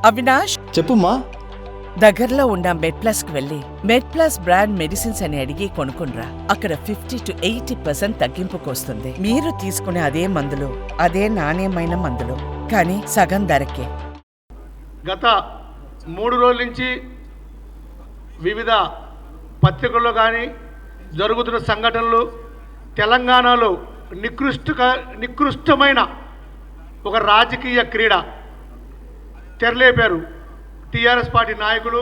అవినాష్, చెప్పుమా. దగ్గరలో ఉన్న మెడ్ప్లస్ కు వెళ్ళి మెడ్ప్లస్ బ్రాండ్ మెడిసిన్స్ అని అడిగి కొనుక్కునరా. అక్కడ 50 to 80% తగ్గింపుకు వస్తుంది. మీరు తీసుకునే అదే మందులు, అదే నాణ్యమైన మందులు, కానీ సగం ధరకే. గత 3 రోజుల నుంచి వివిధ పత్రికల్లో కానీ జరుగుతున్న సంఘటనలు తెలంగాణలో నికృష్టమైన ఒక రాజకీయ క్రీడ తెరలేపారు టీఆర్ఎస్ పార్టీ నాయకులు,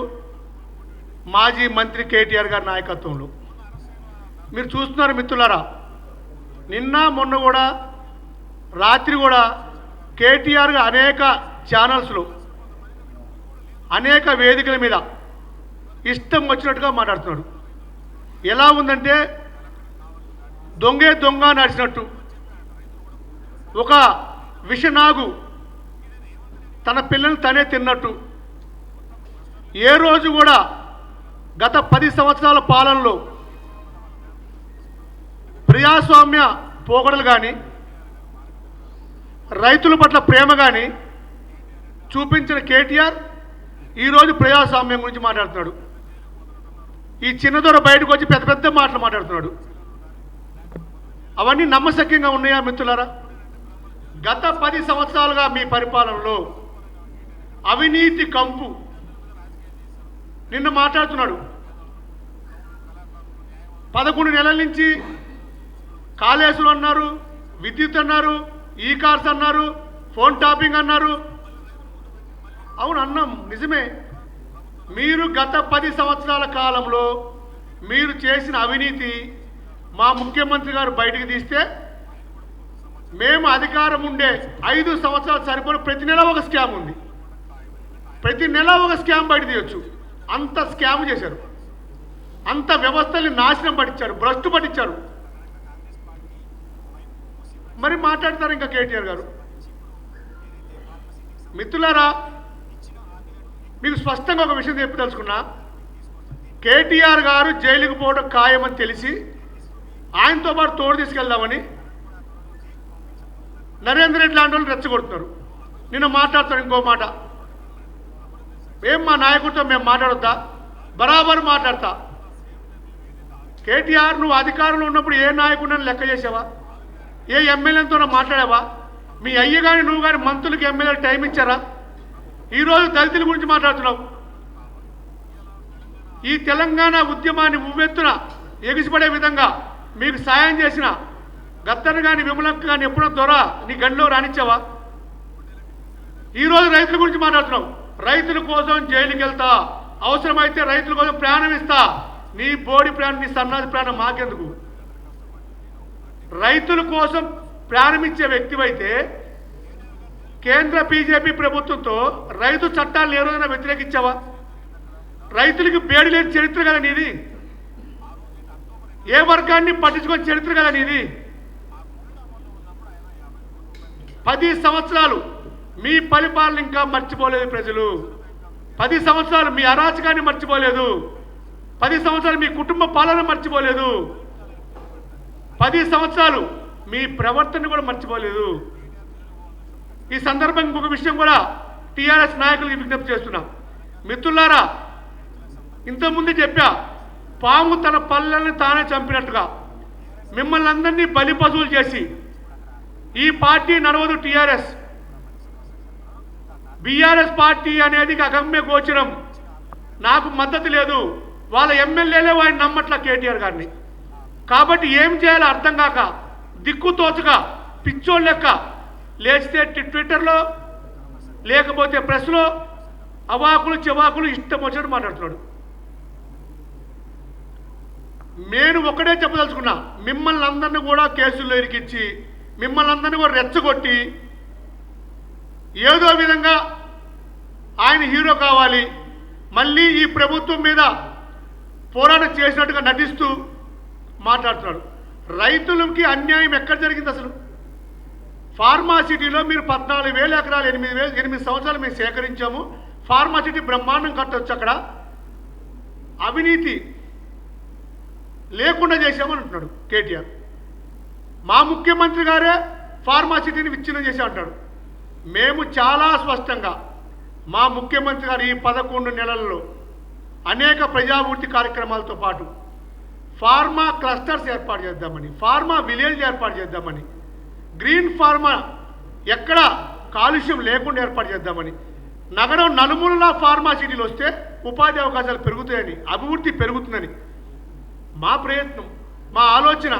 మాజీ మంత్రి కేటీఆర్ గారి నాయకత్వంలో. మీరు చూస్తున్నారు మిత్రులారా, నిన్న మొన్న కూడా రాత్రి కూడా కేటీఆర్ అనేక ఛానల్స్లో అనేక వేదికల మీద ఇష్టం వచ్చినట్టుగా మాట్లాడుతున్నాడు. ఎలా ఉందంటే దొంగే దొంగ నడిచినట్టు. ఒక విషనాగు తన పిల్లల్ని తనే తిన్నట్టు. ఏ రోజు కూడా గత 10 సంవత్సరాల పాలనలో ప్రజాస్వామ్య పోకడలు కానీ రైతుల పట్ల ప్రేమ కానీ చూపించిన కేటీఆర్ ఈరోజు ప్రజాస్వామ్యం గురించి మాట్లాడుతున్నాడు. ఈ చిన్నదొర బయటకు వచ్చి పెద్ద పెద్ద మాటలు మాట్లాడుతున్నాడు. అవన్నీ నమ్మశక్యంగా ఉన్నాయా మిత్రులారా? గత 10 సంవత్సరాలుగా మీ పరిపాలనలో అవినీతి కంపు. నిన్న మాట్లాడుతున్నాడు, 11 నెలల నుంచి కాళేశ్వరం అన్నారు, విద్యుత్ అన్నారు, ఈ కార్స్ అన్నారు, ఫోన్ టాపింగ్ అన్నారు. అవును అన్నాం, నిజమే. మీరు గత 10 సంవత్సరాల కాలంలో మీరు చేసిన అవినీతి మా ముఖ్యమంత్రి గారు బయటికి తీస్తే మేము అధికారం ఉండే 5 సంవత్సరాలు సరిపోయిన ప్రతి నెల ఒక స్కామ్ ఉంది. ప్రతి నెల ఒక స్కామ్ బయట తీయొచ్చు. అంత స్కామ్ చేశారు, అంత వ్యవస్థల్ని నాశనం పట్టించారు, భ్రష్టు పట్టించారు. మరి మాట్లాడతారు ఇంకా కేటీఆర్ గారు. మిత్రులారా, మీకు స్పష్టంగా ఒక విషయం చెప్పదలుచుకున్నా. కేటీఆర్ గారు జైలుకు పోవడం ఖాయమని తెలిసి ఆయనతో పాటు తోడు తీసుకెళ్దామని నరేందర్ రెడ్డి లాంటి వాళ్ళు రెచ్చగొడుతున్నారు. నిన్న మాట్లాడతాడు ఇంకో మాట, ఏం మా నాయకుడితో మేము మాట్లాడొద్దా? బరాబర్ మాట్లాడతా. కేటీఆర్, నువ్వు అధికారంలో ఉన్నప్పుడు ఏ నాయకుడిని లెక్క చేసావా? ఏ ఎమ్మెల్యేతో మాట్లాడావా? మీ అయ్య కానీ నువ్వు కానీ మంత్రులకి ఎమ్మెల్యేలు టైం ఇచ్చారా? ఈరోజు దళితుల గురించి మాట్లాడుతున్నావు. ఈ తెలంగాణ ఉద్యమాన్ని ఉవ్వెత్తున ఎగిసిపడే విధంగా మీకు సాయం చేసిన గద్దర్ కానీ విమలక్క కానీ ఎప్పుడో దొర నీ గంటలో రానిచ్చావా? ఈరోజు రైతుల గురించి మాట్లాడుతున్నావు. రైతుల కోసం జైలుకి వెళ్తా, అవసరమైతే రైతుల కోసం ప్రాణం ఇస్తా. నీ బోడి ప్రాణం, నీ సన్నాది ప్రాణం మాకెందుకు? రైతుల కోసం ప్రాణం ఇచ్చే వ్యక్తివైతే కేంద్ర బీజేపీ ప్రభుత్వంతో రైతు చట్టాలను ఏ రోజున వ్యతిరేకించావా? రైతులకు బేడి లేని చరిత్ర కదా నీది. ఏ వర్గాన్ని పట్టించుకొని చరిత్ర కదా నీది. 10 సంవత్సరాలు మీ పరిపాలన ఇంకా మర్చిపోలేదు ప్రజలు. 10 సంవత్సరాలు మీ అరాచకాన్ని మర్చిపోలేదు. 10 సంవత్సరాలు మీ కుటుంబ పాలన మర్చిపోలేదు. 10 సంవత్సరాలు మీ ప్రవర్తన కూడా మర్చిపోలేదు. ఈ సందర్భంగా ఇంకొక విషయం కూడా టీఆర్ఎస్ నాయకులకి విజ్ఞప్తి చేస్తున్నాం. మిత్రులారా, ఇంతకుముందు చెప్పా, పాము తన పల్లెల్ని తానే చంపినట్టుగా మిమ్మల్ని అందరినీ బలి పశువులు చేసి ఈ పార్టీ నడవదు. బీఆర్ఎస్ పార్టీ అనేది అగమ్య గోచరం. నాకు మద్దతు లేదు. వాళ్ళ ఎమ్మెల్యేలే వాడిని నమ్మట్ల కేటీఆర్ గారిని. కాబట్టి ఏం చేయాలో అర్థం కాక దిక్కుతోచగా పిచ్చోళ్ళ లెక్క లేచితే ట్విట్టర్లో లేకపోతే ప్రెస్లో అవాకులు చెవాకులు ఇష్టం వచ్చినట్టు మాట్లాడుతున్నాడు. నేను ఒకటే చెప్పదలుచుకున్నా, మిమ్మల్ని అందరినీ కూడా కేసుల్లో ఇరికించి మిమ్మల్ని అందరినీ కూడా రెచ్చగొట్టి ఏదో విధంగా ఆయన హీరో కావాలి, మళ్ళీ ఈ ప్రభుత్వం మీద పోరాటం చేసినట్టుగా నటిస్తూ మాట్లాడుతున్నాడు. రైతులకి అన్యాయం ఎక్కడ జరిగింది అసలు? ఫార్మాసిటీలో మీరు 14,000 ఎకరాలు 8 సంవత్సరాలు మేము సేకరించాము, ఫార్మాసిటీ బ్రహ్మాండం కట్టవచ్చు, అక్కడ అవినీతి లేకుండా చేశామని అంటున్నాడు కేటీఆర్. మా ముఖ్యమంత్రి గారే ఫార్మాసిటీని విచ్ఛిన్నం చేసి అంటాడు. మేము చాలా స్పష్టంగా మా ముఖ్యమంత్రి గారు ఈ 11 నెలల్లో అనేక ప్రజాభివృద్ధి కార్యక్రమాలతో పాటు ఫార్మా క్లస్టర్స్ ఏర్పాటు చేద్దామని, ఫార్మా విలేజ్ ఏర్పాటు చేద్దామని, గ్రీన్ ఫార్మా ఎక్కడ కాలుష్యం లేకుండా ఏర్పాటు చేద్దామని, నగరం నలుమూలలా ఫార్మా సిటీలు వస్తే ఉపాధి అవకాశాలు పెరుగుతాయని, అభివృద్ధి పెరుగుతుందని మా ప్రయత్నం, మా ఆలోచన